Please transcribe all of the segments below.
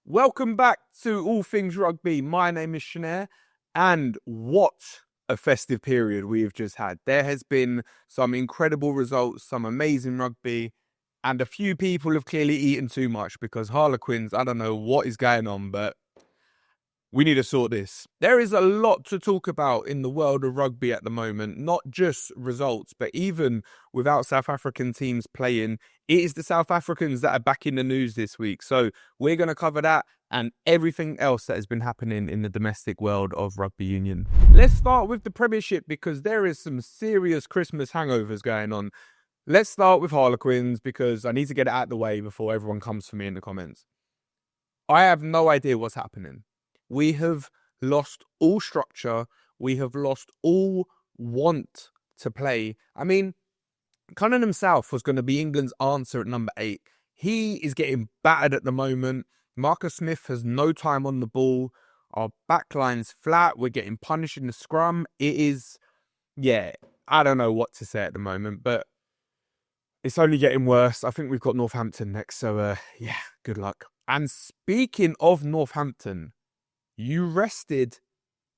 Welcome back to All Things Rugby. My name is Shanair, and what a festive period we have just had. There has been some incredible results, some amazing rugby, and a few people have clearly eaten too much because Harlequins, I don't know what is going on, but we need to sort this. There is a lot to talk about in the world of rugby at the moment, not just results, but even without South African teams playing, it is the South Africans that are back in the news this week. So we're going to cover that and everything else that has been happening in the domestic world of rugby union. Let's start with the Premiership because there is some serious Christmas hangovers going on. Let's start with Harlequins because I need to get it out of the way before everyone comes for me in the comments. I have no idea what's happening. We have lost all structure. We have lost all want to play. I mean, Cunningham South was going to be England's answer at number 8. He is getting battered at the moment. Marcus Smith has no time on the ball. Our backline's flat. We're getting punished in the scrum. It is, I don't know what to say at the moment, but it's only getting worse. I think we've got Northampton next, so good luck. And speaking of Northampton, you rested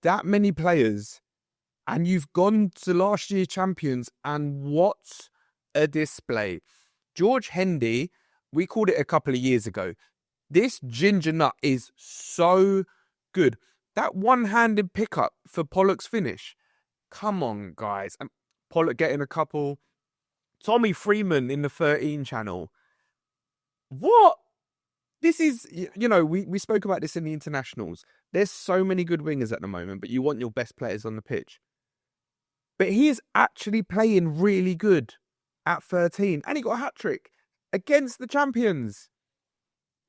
that many players and you've gone to last year's champions, and what a display. George Hendy, we called it a couple of years ago. This ginger nut is so good. That one-handed pickup for Pollock's finish. Come on, guys. And Pollock getting a couple. Tommy Freeman in the 13 channel. What? This is, we spoke about this in the internationals. There's so many good wingers at the moment, but you want your best players on the pitch. But he is actually playing really good at 13. And he got a hat-trick against the champions.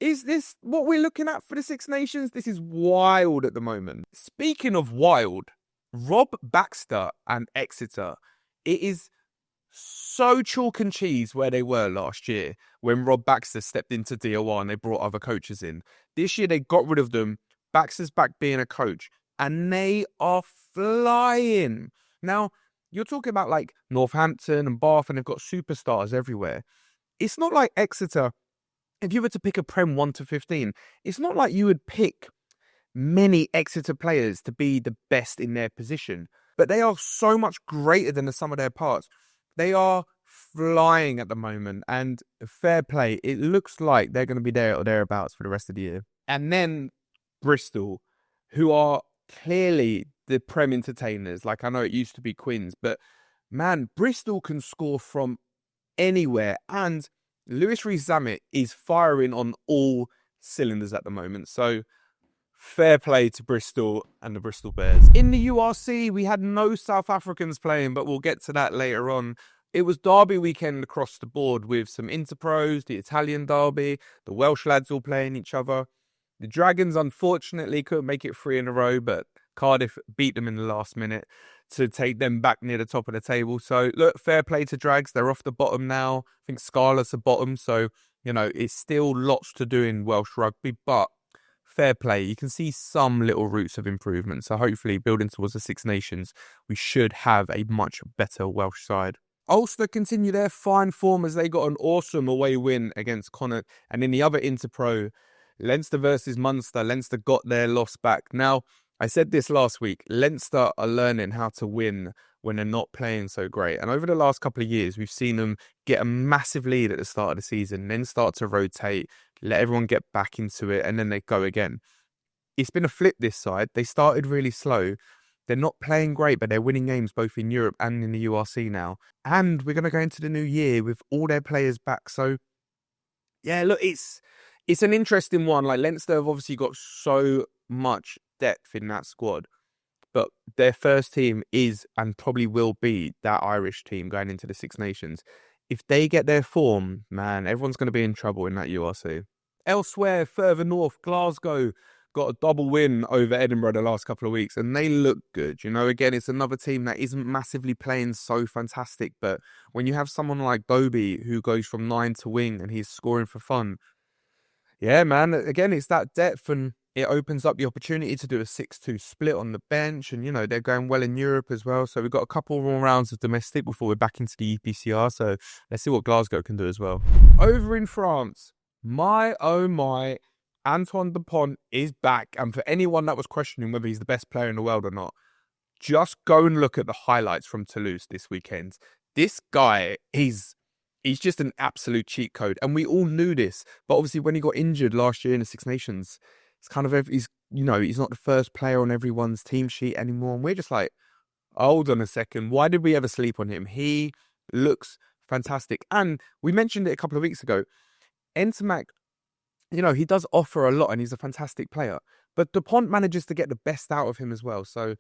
Is this what we're looking at for the Six Nations? This is wild at the moment. Speaking of wild, Rob Baxter and Exeter. It is so chalk and cheese where they were last year when Rob Baxter stepped into DOR and they brought other coaches in. This year they got rid of them. Baxter's back being a coach and they are flying. Now, you're talking about like Northampton and Bath and they've got superstars everywhere. It's not like Exeter. If you were to pick a Prem 1 to 15, it's not like you would pick many Exeter players to be the best in their position, but they are so much greater than the sum of their parts. They are flying at the moment, and fair play. It looks like they're going to be there or thereabouts for the rest of the year. And then Bristol, who are clearly the Prem entertainers. Like, I know it used to be Quins, but man, Bristol can score from anywhere. And Lewis Rees-Zammit is firing on all cylinders at the moment. So fair play to Bristol and the Bristol Bears. In the URC, we had no South Africans playing, but we'll get to that later on. It was derby weekend across the board with some Interpros, the Italian derby, the Welsh lads all playing each other. The Dragons, unfortunately, couldn't make it 3 in a row, but Cardiff beat them in the last minute to take them back near the top of the table. So, look, fair play to Drags. They're off the bottom now. I think Scarlet's the bottom, so, it's still lots to do in Welsh rugby, but fair play. You can see some little roots of improvement. So hopefully building towards the Six Nations, we should have a much better Welsh side. Ulster continue their fine form as they got an awesome away win against Connacht. And in the other Interpro, Leinster versus Munster, Leinster got their loss back. Now, I said this last week, Leinster are learning how to win when they're not playing so great. And over the last couple of years, we've seen them get a massive lead at the start of the season, then start to rotate, let everyone get back into it, and then they go again. It's been a flip this side. They started really slow. They're not playing great, but they're winning games both in Europe and in the URC now. And we're going to go into the new year with all their players back. So, yeah, look, it's an interesting one. Like, Leinster have obviously got so much depth in that squad. But their first team is and probably will be that Irish team going into the Six Nations. If they get their form, man, everyone's going to be in trouble in that URC. Elsewhere, further north, Glasgow got a double win over Edinburgh the last couple of weeks, and they look good. Again, it's another team that isn't massively playing so fantastic, but when you have someone like Dobie who goes from 9 to wing and he's scoring for fun, yeah, man, again, it's that depth and it opens up the opportunity to do a 6-2 split on the bench. And, they're going well in Europe as well. So we've got a couple more rounds of domestic before we're back into the EPCR. So let's see what Glasgow can do as well. Over in France, my, oh my, Antoine Dupont is back. And for anyone that was questioning whether he's the best player in the world or not, just go and look at the highlights from Toulouse this weekend. This guy, he's just an absolute cheat code. And we all knew this. But obviously when he got injured last year in the Six Nations, it's kind of, he's not the first player on everyone's team sheet anymore. And we're just like, hold on a second. Why did we ever sleep on him? He looks fantastic. And we mentioned it a couple of weeks ago. Ntamack, he does offer a lot and he's a fantastic player. But Dupont manages to get the best out of him as well. So,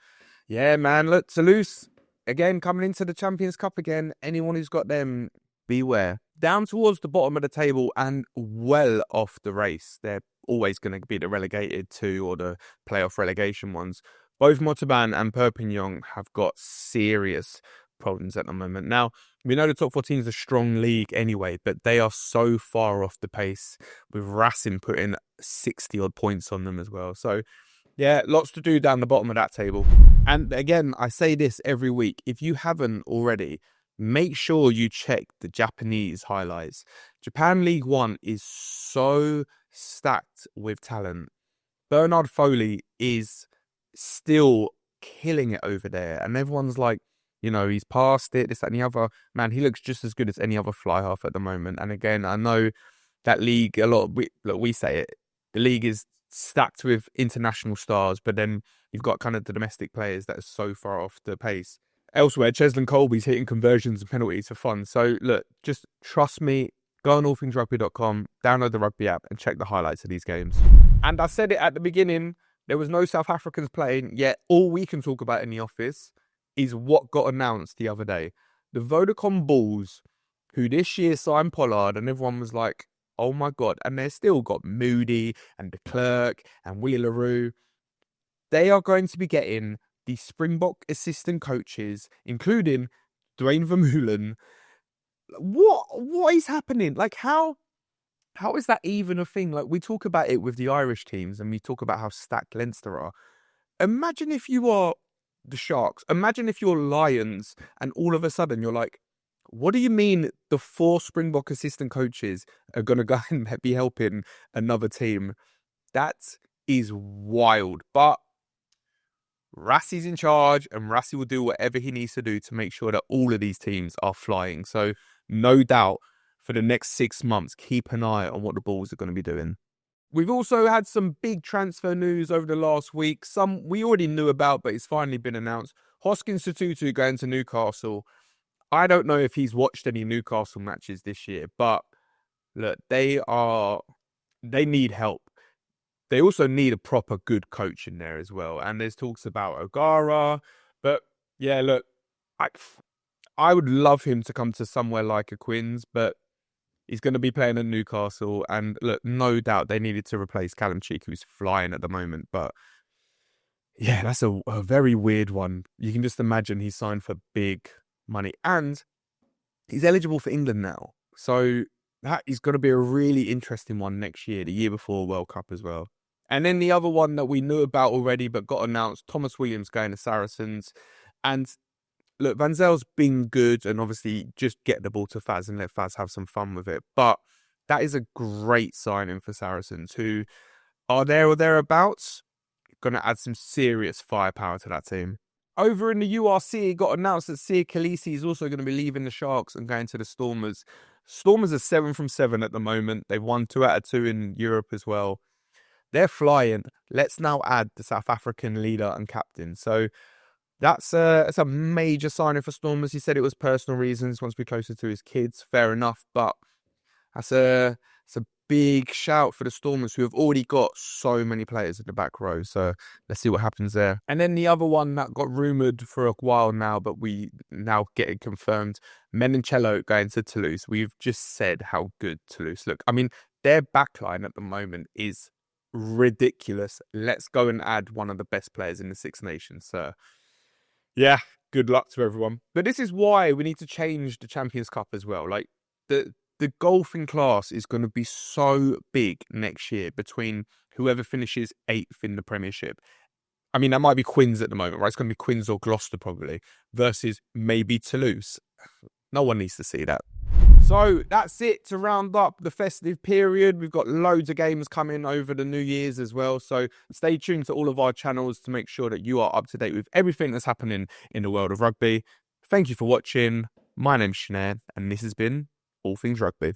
yeah, man, look, Toulouse, again, coming into the Champions Cup again. Anyone who's got them, beware. Down towards the bottom of the table and well off the race. They're always going to be the relegated two or the playoff relegation ones. Both Montauban and Perpignan have got serious problems at the moment. Now, we know the top 14 is a strong league anyway, but they are so far off the pace with Racing putting 60-odd points on them as well. So, yeah, lots to do down the bottom of that table. And again, I say this every week. If you haven't already, make sure you check the Japanese highlights. Japan League One is so stacked with talent. Bernard Foley is still killing it over there. And everyone's like, he's past it, this, that, and the other. Man, he looks just as good as any other fly half at the moment. And again, I know that league, we say it, the league is stacked with international stars, but then you've got kind of the domestic players that are so far off the pace. Elsewhere, Cheslin Kolbe's hitting conversions and penalties for fun. So look, just trust me, go on allthingsrugby.com, download the Rugby app and check the highlights of these games. And I said it at the beginning, there was no South Africans playing, yet all we can talk about in the office is what got announced the other day. The Vodacom Bulls, who this year signed Pollard, and everyone was like, oh my God. And they've still got Moody and de Klerk and Willie LaRue. They are going to be getting the Springbok assistant coaches, including Dwayne Vermeulen. What is happening? Like, how is that even a thing? Like, we talk about it with the Irish teams and we talk about how stacked Leinster are. Imagine if you are the Sharks. Imagine if you're Lions and all of a sudden you're like, what do you mean the 4 Springbok assistant coaches are going to go and be helping another team? That is wild. But Rassie's in charge and Rassie will do whatever he needs to do to make sure that all of these teams are flying. So no doubt for the next 6 months, keep an eye on what the Bulls are going to be doing. We've also had some big transfer news over the last week. Some we already knew about, but it's finally been announced. Hoskins Sotutu going to Newcastle. I don't know if he's watched any Newcastle matches this year, but look, they need help. They also need a proper good coach in there as well. And there's talks about O'Gara. But yeah, look, I would love him to come to somewhere like a Quins, but he's going to be playing at Newcastle. And look, no doubt they needed to replace Callum Cheek, who's flying at the moment. But yeah, that's a very weird one. You can just imagine he signed for big money. And he's eligible for England now. So that is going to be a really interesting one next year, the year before World Cup as well. And then the other one that we knew about already but got announced, Thomas Williams going to Saracens. And look, Van Zel's been good and obviously just get the ball to Faz and let Faz have some fun with it. But that is a great signing for Saracens, who are there or thereabouts, going to add some serious firepower to that team. Over in the URC, it got announced that Sia Khaleesi is also going to be leaving the Sharks and going to the Stormers. Stormers are 7 from 7 at the moment. They've won 2 out of 2 in Europe as well. They're flying. Let's now add the South African leader and captain. So that's a major signing for Stormers. He said it was personal reasons, wants to be closer to his kids. Fair enough, but it's a big shout for the Stormers, who have already got so many players in the back row. So let's see what happens there. And then the other one that got rumoured for a while now, but we now get it confirmed, Menoncello going to Toulouse. We've just said how good Toulouse look. I mean, their backline at the moment is ridiculous. Let's go and add one of the best players in the Six Nations. So yeah, good luck to everyone. But this is why we need to change the Champions Cup as well. Like, the golfing class is going to be so big next year between whoever finishes 8th in the Premiership. I mean, that might be Quins at the moment, right? It's going to be Quins or Gloucester probably, versus maybe Toulouse. No one needs to see that. So that's it to round up the festive period. We've got loads of games coming over the New Year's as well. So stay tuned to all of our channels to make sure that you are up to date with everything that's happening in the world of rugby. Thank you for watching. My name's Sinead, and this has been All Things Rugby.